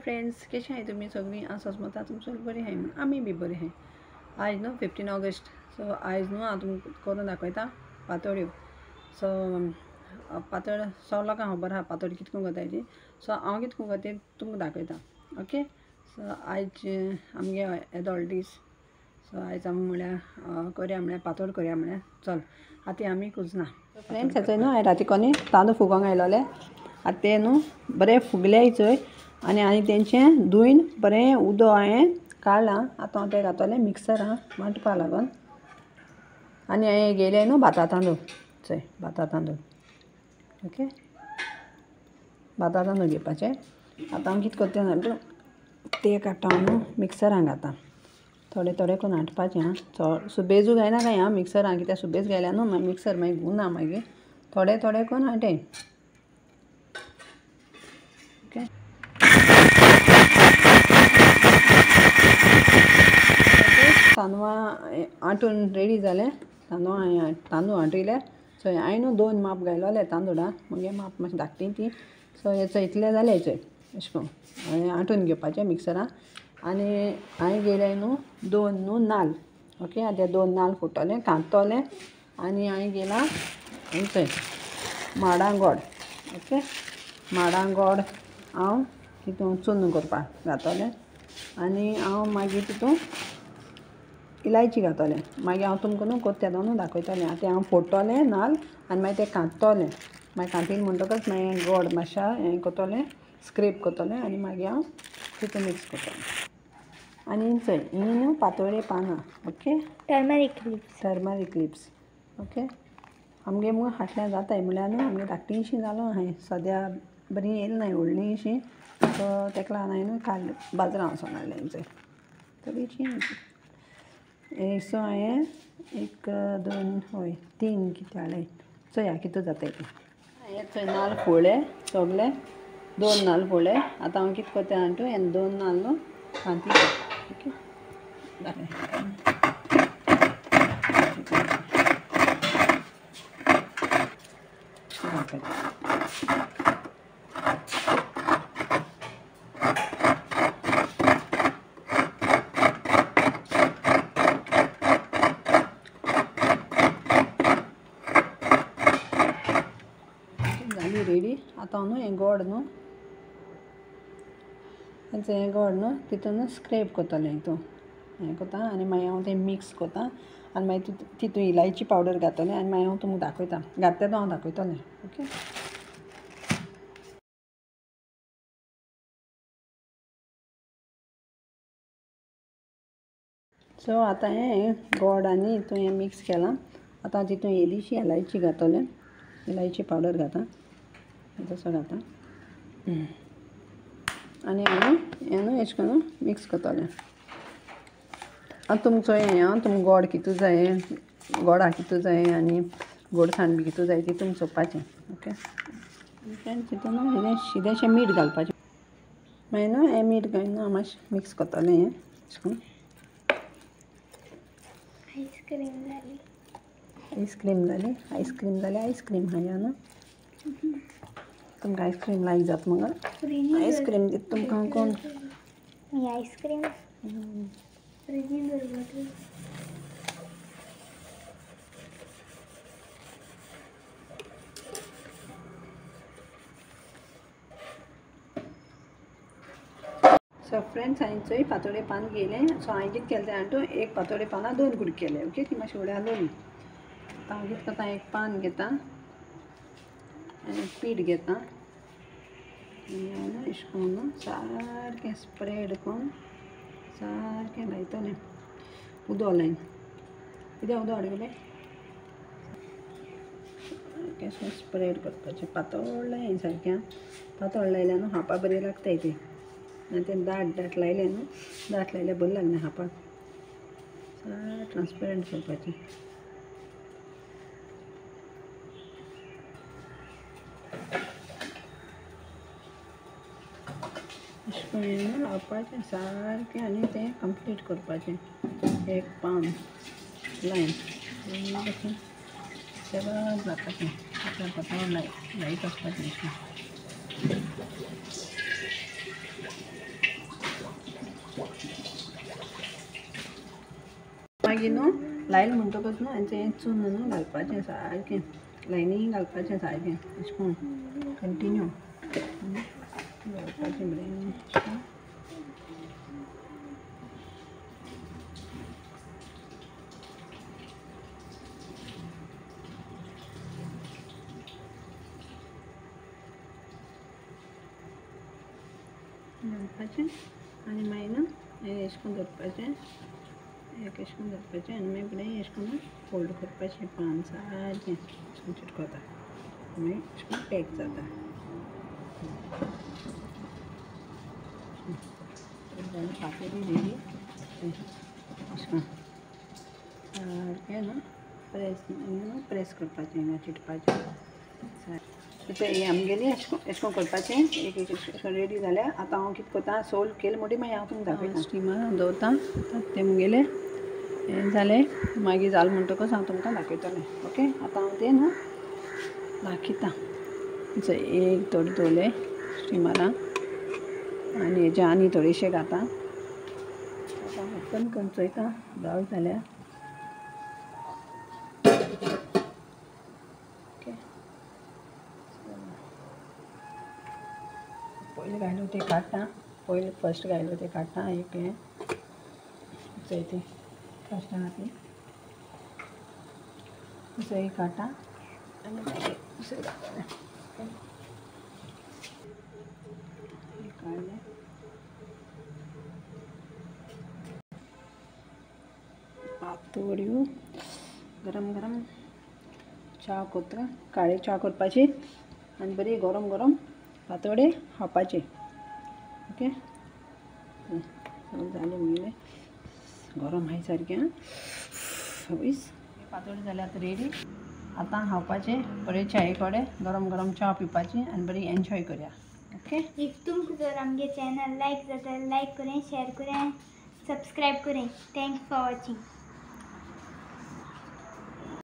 Friends, कशें आहाय तुमी सगळीं? आसा मत तुमचो बरी आहाय म्हण आमी बी बरी आहाय. आज न्हू 15 ऑगस्ट. सो आज न्हू हांव तुमकां करून दाखयता पातोळ्यो. सो पातळ सगळ्या लोकांक खबर आहा पातोळी कितको करताय. सो हांव कितको करता तुमकां दाखयता. ओके. सो आयज आमगे येदोळ दीस. सो आयज आमी म्हळ्यार करया म्हळ्यार पातोळ करया म्हळ्यार चल आतां आमी कुजना. फ्रेंड्स हेचो न्हू हांवें रातीकोनी तांदूळ फुगोंक घायलोले. आतां ते न्हू बरें फुगले चोय आनी तेंचें धुवन बरें उदक हांवें काडलां. आतां हांव तें घातलें मिक्सरान वांटपा लागून. आनी हांवें घेयले न्हू भाता तांदूळ चोय भाता तांदूळ. ओके. भाता तांदूळ घेवपाचें. आतां हांव कितें करता जाणा तें काडटा हांव न्हू मिक्सरान घालता. थोडें थोडें करून हाडपाचें आं. सुबेजू घायना काय हांव मिक्सरान कित्याक सुबेज घायल्यार न्हू मिक्सर मागीर घुंवना मागीर. थोडें थोडें करून हाडटें. ओके. तांदूळ आंटून रेडी जालें. तांदूळ आंटयले. सो हांवें न्हू 2 माप घायलोले तांदूळाक. म्हगे माप मातशें धाकटीं तीं. सो हेचो इतलें जालें हेचो अशें करून हांवें आंटून घेवपाचें मिक्सरान. आनी हांवें घेयले न्हू 2 न्हू नाल्ल. ओके. आतां 2 नाल्ल फोडटलें कांततोलें. आनी हांवें घेयलां चोय माडां गोड. ओके. माडां गोड हांव तितून चुन्न करपाक घातलें. आनी हांव मागीर तितून इलायची घातलें. मागीर हांव तुमकां न्हू कोत्तेलो न्हू दाखयतलें. आतां हांव फोडटलें नाल्ल आनी मागीर तें कांततलें. मागीर कांतीन म्हणटकच मागीर गोड मातशा हें कोत्तोलें स्क्रेप कोत्तोलें आनी मागीर हांव तितून मिक्स कोत्तलें. आनी चोय हीं न्हू पातोळे पानां. ओके. Turmeric leaves. ओके. आमगे मुगो फाटल्यान जाताय म्हळ्यार न्हू आमगे धाकटीशीं जालो आहाय. सद्या बरीं येयली नाय व्हडलीशीं. सो तेका लागून हांवें न्हू काल बाजारां वचोन हाडलें चोय. थोडीशीं सो हांवें 1 2 हय 3 कितें हाडलें. चोया कितू जाताय तें. हांवें चोय नाल्ल फोडले सोगले 2 नाल्ल फोडले. आतां हांव कितें कोत्ता जाणा तूं हें 2 नाल्ल न्हू कांतिता. ओके. जाली रेडी. आतां हांव न्हू हें गोड न्हू हें गोड न्हू तितून स्क्रेप कोत्तोलें हितून हें कोत्ता आनी मागीर हांव तें मिक्स कोत्ता आनी मागीर तितून इलायची पावडर घातलें आनी मागीर हांव तुमकां दाखयतां. घातलें तो हांव दाखयतलें. ओके. सो आतां हें गोड आनी हितून हें मिक्स केलां. आतां हांव तितून इल्लीशी इलायची घातलें. इलायची पावडर घातां. तसो घातां. आनी हांव हें न्हू अशें करून मिक्स कोत्तोलें. आतां तुमचो हें आं तुमकां गोड कितू जाय गोडा कितू जाय आनी गोडसाण बी कितू जाय ती तुमकां चोवपाचें. ओके. फ्रेंड्स तितून न्हू शिदेशें मीठ घालपाचें. मागीर न्हू हें मीठ घालून हांव मातशें मिक्स कोत्तोलें हें अशें करून. आयस्क्रीम जाली आयस्क्रीम खाया न्हू. तुमकां आयस्क्रीम लायक जाता मगो. आयस्क्रीम दिता तुमकां हांव कोण आयस्क्रीम सो फ्रेंड्स हांवें चोय पातोळे पान घेयलें. सो हांवें कितें केलें जाणा तूं 1 पातोळे पानां 2 कुडके केले. ओके. ती मातशी फुडें हालोवली. आतां हांव कितें करतां 1 पान घेता आनी पीठ घेता आनी हांव न्हू अशें करून न्हू सारकें स्प्रेड करून सारकें लायतलें उदक लायन. कित्याक उदक हाडगलें सारकें स्प्रेड करपाचें. पातळ लाय सारकें. पातळ लायल्यार न्हू खावपाक बरें लागताय तें. आनी तें दाट लायलें न्हू दाट लायल्यार बरें लागना खावपाक. सारकें ट्रान्सपरंट करपाचें. अशें करून लावपाचें सारकें आनी तें कंप्लीट करपाचें. 1 पान लायन अशें सगळें जावपाचें. पातळ लायत वचपाचें अशें. मागीर न्हू लायल म्हणटकच न्हू हांचें हें चून न्हू घालपाचें सारकें लायनी घालपाचें सारकें अशें करून कंटिन्यू घालपाचें बरें घालपाचें आनी मागीर न्हू हें अशें करून धरपाचें एक अशें करून धरपाचें आनी मागीर फुडें अशें करून फोल्ड करपाचें पान सारकें अशें करून चिटकोता मागीर अशें करून पॅक जाता पातोळी रेडी अशें करून सारकें न्हू प्रेस करपाचें हिंगा चिटपाचें तें आमगेली अशें करून करपाचें एक एक अशें रेडी जाल्यार आतां हांव कितें करता सोल्ड केलें म्हणटी मागीर हांव तुमकां दाखयता स्टिमर दवरता तें मुगेलें हें जालें मागीर जालें म्हणटकच हांव तुमकां दाखयतलें ओके आतां हांव तें न्हू दाखयता एक थोडें दवरलें स्टिमरान आनी हेजे आनी थोडेशे घाता आतां ओपन करून चोयता जाल जाल्यार ओके पयलीं घायलो तें काडटा पयलीं फस्ट घायलो तें काडटा एक हें चोयता फस्ट घातली दुसरें काडटा आनी मागीर दुसरें घालतलें काडलें पातोळ्यो गरम गरम च्या कोत्ता काळी च्या करपाची आनी बरी गरम गरम पातोळे खावपाचे ओके जालें मुगेलें गरम हाय सारकें हवीस पातोळी जाल्यार आतां रेडी आतां खावपाचें बरें चाये कडेन गरम गरम च्या पिवपाची आनी बरी एन्जॉय करया ओके इफ तुमकां जर आमगे चॅनल लायक जाता लायक करें शेअर करें सब्सक्राइब करें थँक्स फॉर वॉचिंग